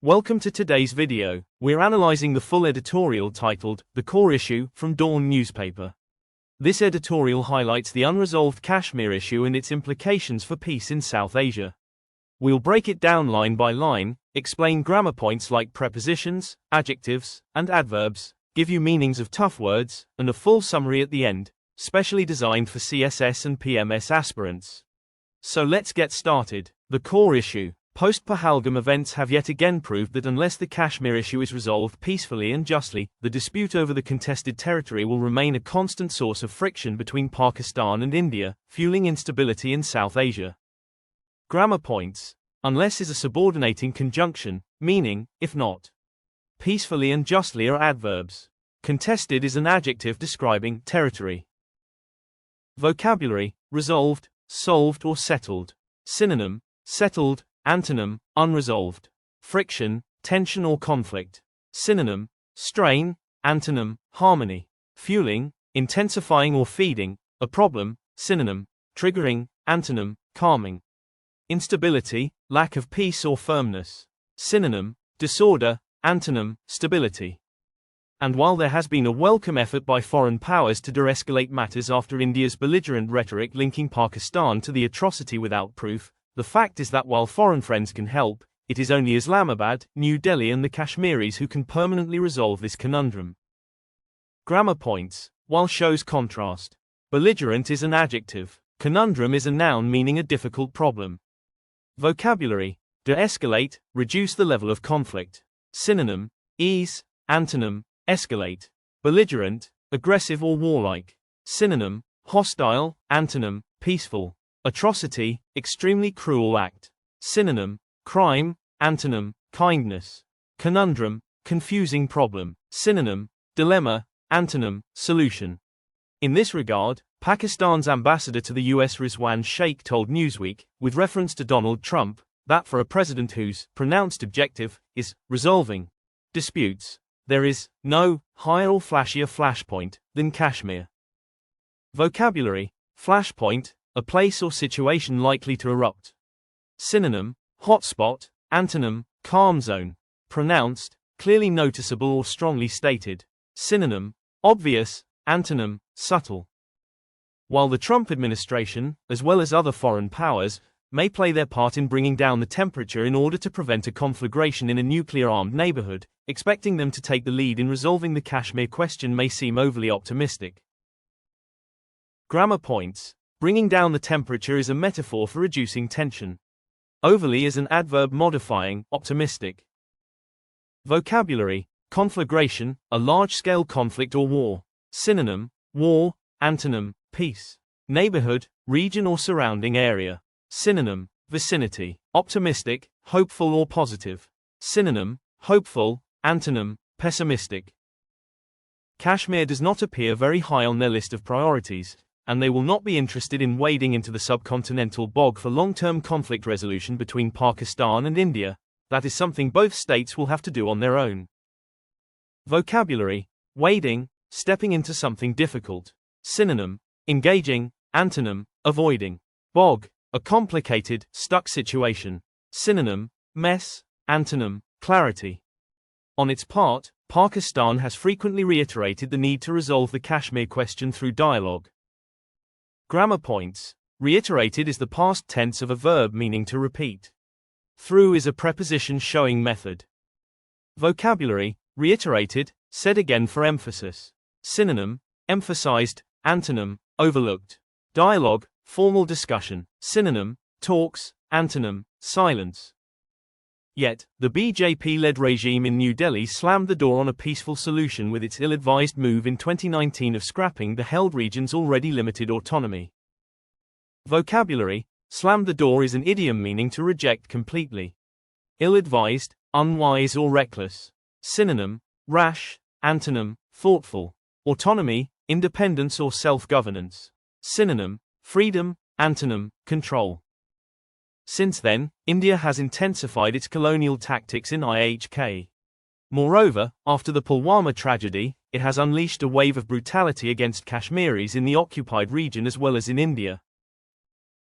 Welcome to today's video. We're analyzing the full editorial titled, The Core Issue, from Dawn newspaper. This editorial highlights the unresolved Kashmir issue and its implications for peace in South Asia. We'll break it down line by line, explain grammar points like prepositions, adjectives, and adverbs, give you meanings of tough words, and a full summary at the end, specially designed for CSS and PMS aspirants. So let's get started. The core issue. Post-Pahalgam events have yet again proved that unless the Kashmir issue is resolved peacefully and justly, the dispute over the contested territory will remain a constant source of friction between Pakistan and India, fueling instability in South Asia. Grammar points. Unless is a subordinating conjunction, meaning, if not. Peacefully and justly are adverbs. Contested is an adjective describing territory. Vocabulary. Resolved, solved or settled. Synonym. Settled. Antonym, unresolved. Friction, tension or conflict. Synonym, strain. Antonym, harmony. Fueling, intensifying or feeding, a problem. Synonym, triggering. Antonym, calming. Instability, lack of peace or firmness. Synonym, disorder. Antonym, stability. And while there has been a welcome effort by foreign powers to de-escalate matters after India's belligerent rhetoric linking Pakistan to the atrocity without proof, the fact is that while foreign friends can help, it is only Islamabad, New Delhi and the Kashmiris who can permanently resolve this conundrum. Grammar points. While shows contrast. Belligerent is an adjective. Conundrum is a noun meaning a difficult problem. Vocabulary. De-escalate, reduce the level of conflict. Synonym, ease. Antonym, escalate. Belligerent, aggressive or warlike. Synonym, hostile. Antonym, peaceful. Atrocity, extremely cruel act. Synonym, crime. Antonym, kindness. Conundrum, confusing problem. Synonym, dilemma. Antonym, solution. In this regard, Pakistan's ambassador to the US Rizwan Sheikh told Newsweek, with reference to Donald Trump, that for a president whose pronounced objective is resolving disputes, there is no higher or flashier flashpoint than Kashmir. Vocabulary. Flashpoint, a place or situation likely to erupt. Synonym, hotspot. Antonym, calm zone. Pronounced, clearly noticeable or strongly stated. Synonym, obvious. Antonym, subtle. While the Trump administration, as well as other foreign powers, may play their part in bringing down the temperature in order to prevent a conflagration in a nuclear-armed neighborhood, expecting them to take the lead in resolving the Kashmir question may seem overly optimistic. Grammar points. Bringing down the temperature is a metaphor for reducing tension. Overly is an adverb modifying optimistic. Vocabulary. Conflagration, a large-scale conflict or war. Synonym, war. Antonym, peace. Neighborhood, region or surrounding area. Synonym, vicinity. Optimistic, hopeful or positive. Synonym, hopeful. Antonym, pessimistic. Kashmir does not appear very high on their list of priorities, and they will not be interested in wading into the subcontinental bog for long-term conflict resolution between Pakistan and India. That is something both states will have to do on their own. Vocabulary. Wading, stepping into something difficult. Synonym, engaging. Antonym, avoiding. Bog, a complicated, stuck situation. Synonym, mess. Antonym, clarity. On its part, Pakistan has frequently reiterated the need to resolve the Kashmir question through dialogue. Grammar points. Reiterated is the past tense of a verb meaning to repeat. Through is a preposition showing method. Vocabulary. Reiterated, said again for emphasis. Synonym, emphasized. Antonym, overlooked. Dialogue, formal discussion. Synonym, talks. Antonym, silence. Yet, the BJP-led regime in New Delhi slammed the door on a peaceful solution with its ill-advised move in 2019 of scrapping the held region's already limited autonomy. Vocabulary. Slammed the door is an idiom meaning to reject completely. Ill-advised, unwise or reckless. Synonym, rash. Antonym, thoughtful. Autonomy, independence or self-governance. Synonym, freedom. Antonym, control. Since then, India has intensified its colonial tactics in IHK. Moreover, after the Pulwama tragedy, it has unleashed a wave of brutality against Kashmiris in the occupied region as well as in India.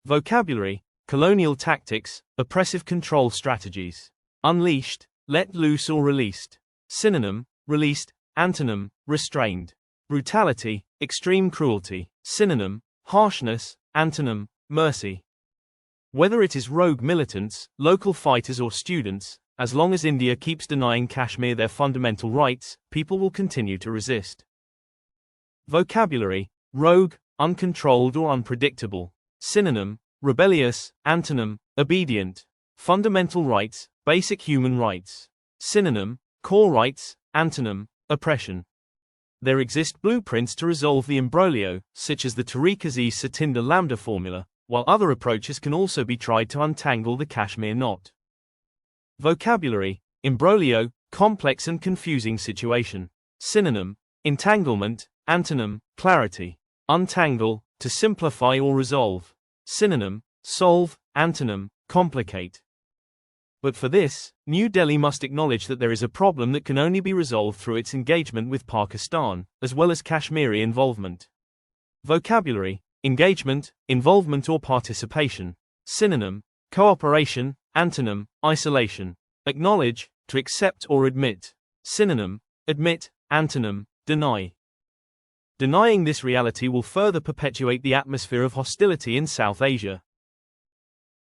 Vocabulary. Colonial tactics, oppressive control strategies. Unleashed, let loose or released. Synonym, released. Antonym, restrained. Brutality, extreme cruelty. Synonym, harshness. Antonym, mercy. Whether it is rogue militants, local fighters or students, as long as India keeps denying Kashmir their fundamental rights, people will continue to resist. Vocabulary, rogue, uncontrolled or unpredictable. Synonym, rebellious. Antonym, obedient. Fundamental rights, basic human rights. Synonym, core rights. Antonym, oppression. There exist blueprints to resolve the imbroglio, such as the Tariq-Aziz-Satinder lambda formula, while other approaches can also be tried to untangle the Kashmir knot. Vocabulary, imbroglio, complex and confusing situation. Synonym, entanglement. Antonym, clarity. Untangle, to simplify or resolve. Synonym, solve. Antonym, complicate. But for this, New Delhi must acknowledge that there is a problem that can only be resolved through its engagement with Pakistan, as well as Kashmiri involvement. Vocabulary, engagement, involvement or participation. Synonym, cooperation. Antonym, isolation. Acknowledge, to accept or admit. Synonym, admit. Antonym, deny. Denying this reality will further perpetuate the atmosphere of hostility in South Asia.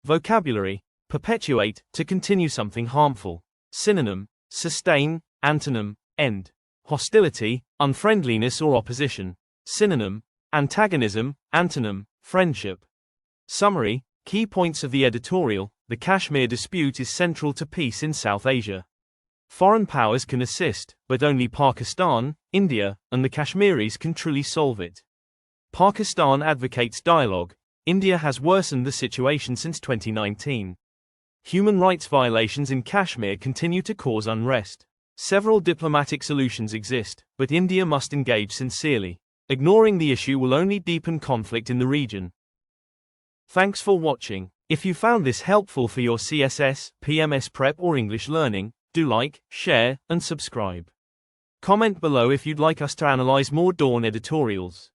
Vocabulary, perpetuate, to continue something harmful. Synonym, sustain. Antonym, end. Hostility, unfriendliness or opposition. Synonym, antagonism. Antonym, friendship. Summary, key points of the editorial. The Kashmir dispute is central to peace in South Asia. Foreign powers can assist, but only Pakistan, India, and the Kashmiris can truly solve it. Pakistan advocates dialogue. India has worsened the situation since 2019. Human rights violations in Kashmir continue to cause unrest. Several diplomatic solutions exist, but India must engage sincerely. Ignoring the issue will only deepen conflict in the region. Thanks for watching. If you found this helpful for your CSS, PMS prep or English learning, do like, share, and subscribe. Comment below if you'd like us to analyze more Dawn editorials.